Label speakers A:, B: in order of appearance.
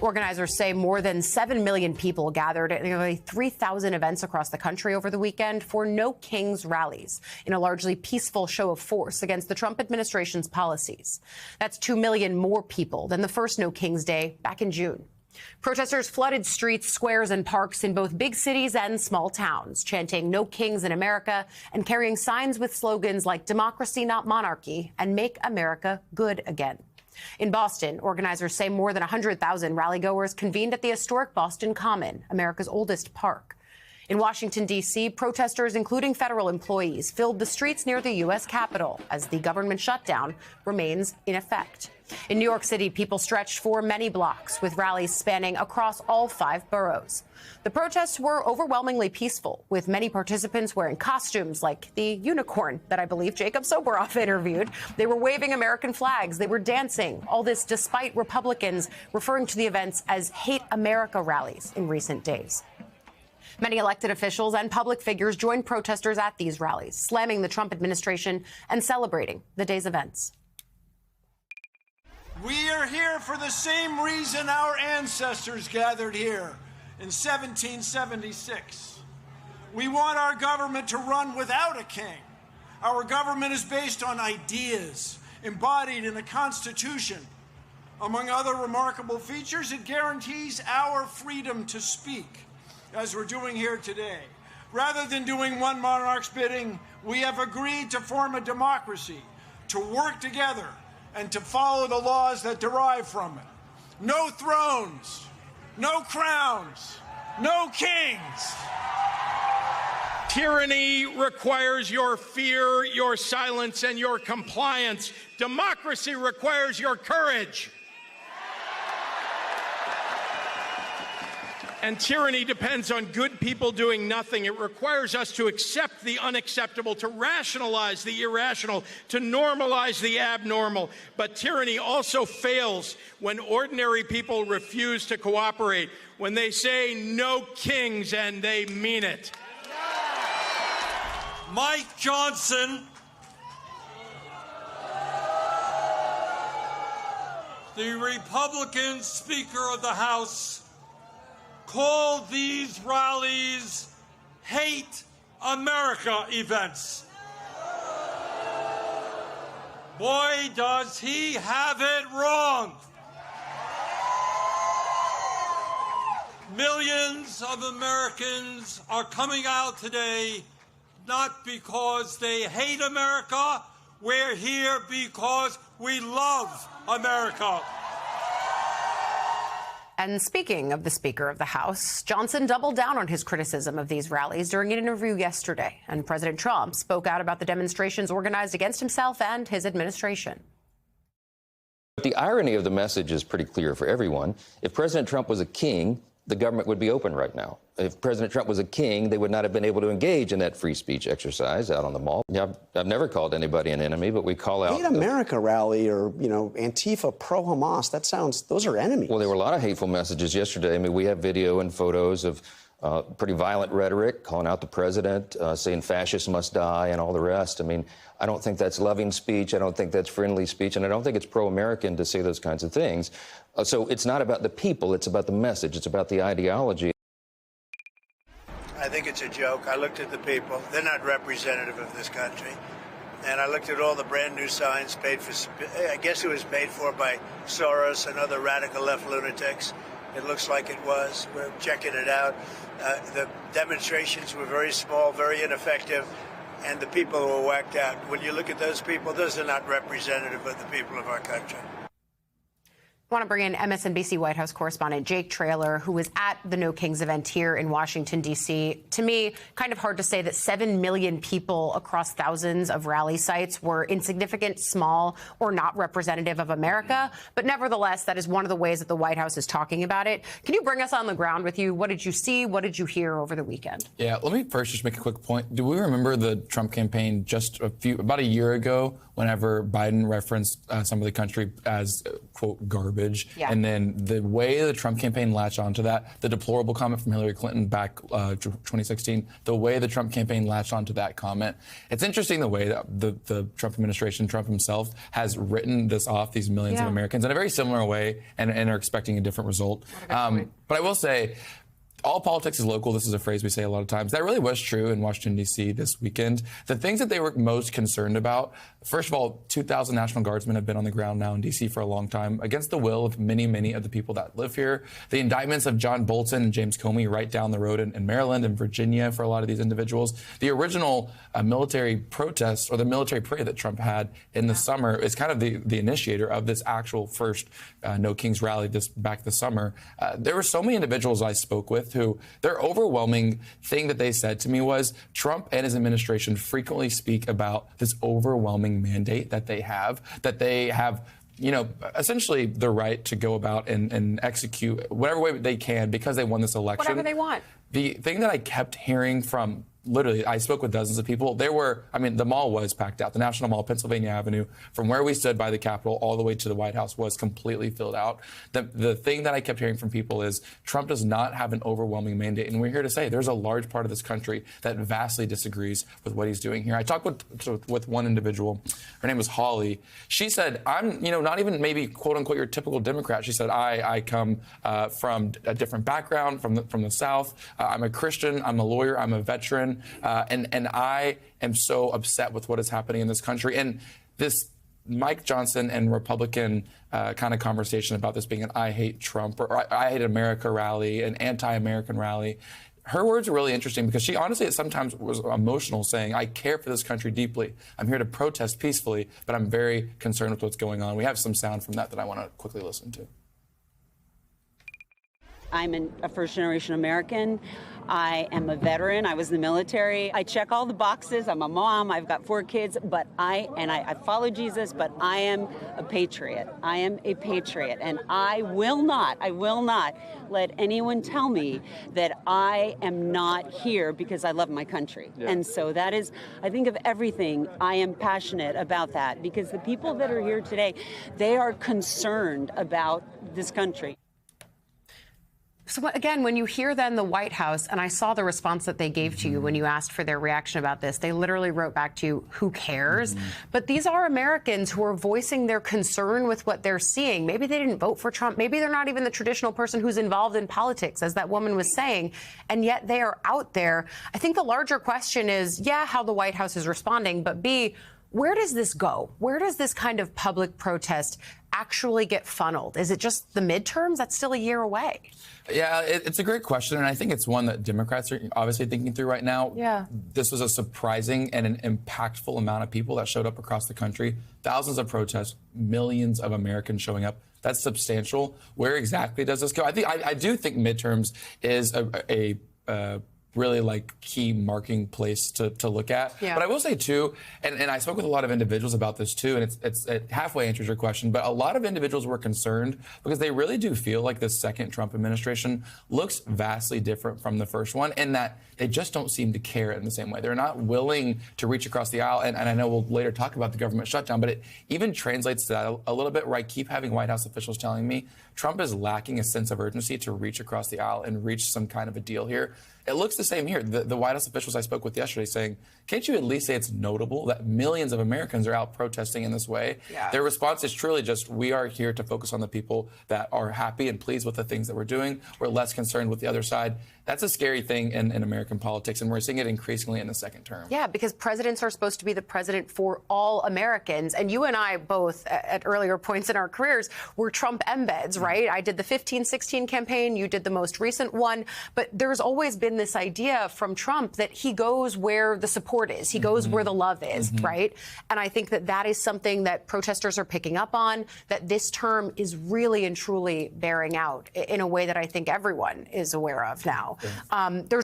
A: Organizers say more than 7 million people gathered at nearly 3,000 events across the country over the weekend for No Kings rallies in a largely peaceful show of force against the Trump administration's policies. That's 2 million more people than the first No Kings Day back in June. Protesters flooded streets, squares, and parks in both big cities and small towns, chanting "No Kings in America" and carrying signs with slogans like "Democracy, not monarchy" and "Make America Good Again." In Boston, organizers say more than 100,000 rallygoers convened at the historic Boston Common, America's oldest park. In Washington, D.C., protesters, including federal employees, filled the streets near the U.S. Capitol as the government shutdown remains in effect. In New York City, people stretched for many blocks, with rallies spanning across all 5 boroughs. The protests were overwhelmingly peaceful, with many participants wearing costumes like the unicorn that I believe Jacob Soboroff interviewed. They were waving American flags. They were dancing. All this despite Republicans referring to the events as Hate America rallies in recent days. Many elected officials and public figures joined protesters at these rallies, slamming the Trump administration and celebrating the day's events.
B: We are here for the same reason our ancestors gathered here in 1776. We want our government to run without a king. Our government is based on ideas embodied in a constitution. Among other remarkable features, it guarantees our freedom to speak, as we're doing here today. Rather than doing one monarch's bidding, we have agreed to form a democracy, to work together, and to follow the laws that derive from it. No thrones, no crowns, no kings.
C: Tyranny requires your fear, your silence, and your compliance. Democracy requires your courage. And tyranny depends on good people doing nothing. It requires us to accept the unacceptable, to rationalize the irrational, to normalize the abnormal. But tyranny also fails when ordinary people refuse to cooperate, when they say no kings and they mean it.
D: Mike Johnson, the Republican Speaker of the House, called these rallies Hate America events. Boy, does he have it wrong. Millions of Americans are coming out today not because they hate America. We're here because we love America.
A: And speaking of the Speaker of the House, Johnson doubled down on his criticism of these rallies during an interview yesterday. And President Trump spoke out about the demonstrations organized against himself and his administration.
E: The irony of the message is pretty clear for everyone. If President Trump was a king, the government would be open right now. If President Trump was a king, they would not have been able to engage in that free speech exercise out on the mall. I've never called anybody an enemy, but we call out...
F: Hate America rally or, Antifa pro-Hamas, those are enemies.
E: Well, there were a lot of hateful messages yesterday. I mean, we have video and photos of pretty violent rhetoric, calling out the president, saying fascists must die and all the rest. I mean, I don't think that's loving speech. I don't think that's friendly speech. And I don't think it's pro-American to say those kinds of things. So it's not about the people. It's about the message. It's about the ideology.
G: I think it's a joke. I looked at the people. They're not representative of this country. And I looked at all the brand new signs paid for, I guess it was paid for by Soros and other radical left lunatics. It looks like it was. We're checking it out. The demonstrations were very small, very ineffective, and the people were whacked out. When you look at those people, those are not representative of the people of our country.
A: I want to bring in MSNBC White House correspondent Jake Traylor, who was at the No Kings event here in Washington, D.C. To me, kind of hard to say that 7 million people across thousands of rally sites were insignificant, small, or not representative of America. But nevertheless, that is one of the ways that the White House is talking about it. Can you bring us on the ground with you? What did you see? What did you hear over the weekend?
H: Yeah, let me first just make a quick point. Do we remember the Trump campaign just about a year ago, whenever Biden referenced some of the country as, quote, garbage? garbage.
A: Yeah.
H: And then the way the Trump campaign latched onto that, the deplorable comment from Hillary Clinton back 2016, the way the Trump campaign latched onto that comment. It's interesting the way that the Trump administration, Trump himself, has written this off, these millions of Americans, in a very similar way and are expecting a different result. But I will say, all politics is local. This is a phrase we say a lot of times. That really was true in Washington, D.C. this weekend. The things that they were most concerned about, first of all, 2,000 National Guardsmen have been on the ground now in D.C. for a long time, against the will of many, many of the people that live here. The indictments of John Bolton and James Comey right down the road in Maryland and Virginia for a lot of these individuals. The original military protest, or the military parade that Trump had in the summer, is kind of the initiator of this actual first No Kings rally back this summer. There were so many individuals I spoke with who their overwhelming thing that they said to me was Trump and his administration frequently speak about this overwhelming mandate that they have, essentially the right to go about and execute whatever way they can because they won this election.
A: Whatever they want.
H: The thing that I kept hearing from, literally, I spoke with dozens of people. The mall was packed out. The National Mall, Pennsylvania Avenue, from where we stood by the Capitol all the way to the White House was completely filled out. The thing that I kept hearing from people is Trump does not have an overwhelming mandate. And we're here to say there's a large part of this country that vastly disagrees with what he's doing here. I talked with one individual. Her name was Holly. She said, I'm, not even maybe, quote unquote, your typical Democrat. She said, I come from a different background, from the South. I'm a Christian. I'm a lawyer. I'm a veteran. And I am so upset with what is happening in this country. And this Mike Johnson and Republican kind of conversation about this being an I hate Trump or I hate America rally, an anti-American rally. Her words are really interesting because she honestly sometimes was emotional, saying, I care for this country deeply. I'm here to protest peacefully, but I'm very concerned with what's going on. We have some sound from that I want to quickly listen to.
I: I'm a first-generation American. I am a veteran. I was in the military. I check all the boxes. I'm a mom. I've got 4 kids, but I follow Jesus, but I am a patriot. I am a patriot, and I will not let anyone tell me that I am not here because I love my country. Yeah. And so that is, I think of everything, I am passionate about that because the people that are here today, they are concerned about this country.
A: So again, when you hear then the White House, and I saw the response that they gave to you when you asked for their reaction about this, they literally wrote back to you, who cares? But these are Americans who are voicing their concern with what they're seeing. Maybe they didn't vote for Trump. Maybe they're not even the traditional person who's involved in politics, as that woman was saying, and yet they are out there. I think the larger question is, how the White House is responding, but B, where does this go? Where does this kind of public protest actually get funneled? Is it just the midterms? That's still a year away.
H: Yeah, it's a great question, and I think it's one that Democrats are obviously thinking through right now.
A: Yeah.
H: This was a surprising and an impactful amount of people that showed up across the country. Thousands of protests, millions of Americans showing up. That's substantial. Where exactly does this go? I do think midterms is a really key marking place to look at. Yeah. But I will say too, and I spoke with a lot of individuals about this too, and it halfway answers your question, but a lot of individuals were concerned because they really do feel like the second Trump administration looks vastly different from the first one in that they just don't seem to care in the same way. They're not willing to reach across the aisle, and I know we'll later talk about the government shutdown, but it even translates to that a little bit where I keep having White House officials telling me Trump is lacking a sense of urgency to reach across the aisle and reach some kind of a deal here. It looks the same here. The White House officials I spoke with yesterday saying, can't you at least say it's notable that millions of Americans are out protesting in this way? Yeah. Their response is truly just, we are here to focus on the people that are happy and pleased with the things that we're doing. We're less concerned with the other side. That's a scary thing in American politics, and we're seeing it increasingly in the second term.
A: Yeah, because presidents are supposed to be the president for all Americans. And you and I both, at earlier points in our careers, were Trump embeds, right? I did the 15-16 campaign. You did the most recent one. But there's always been this idea from Trump that he goes where the support is. He goes where the love is, right? And I think that is something that protesters are picking up on, that this term is really and truly bearing out in a way that I think everyone is aware of now. There's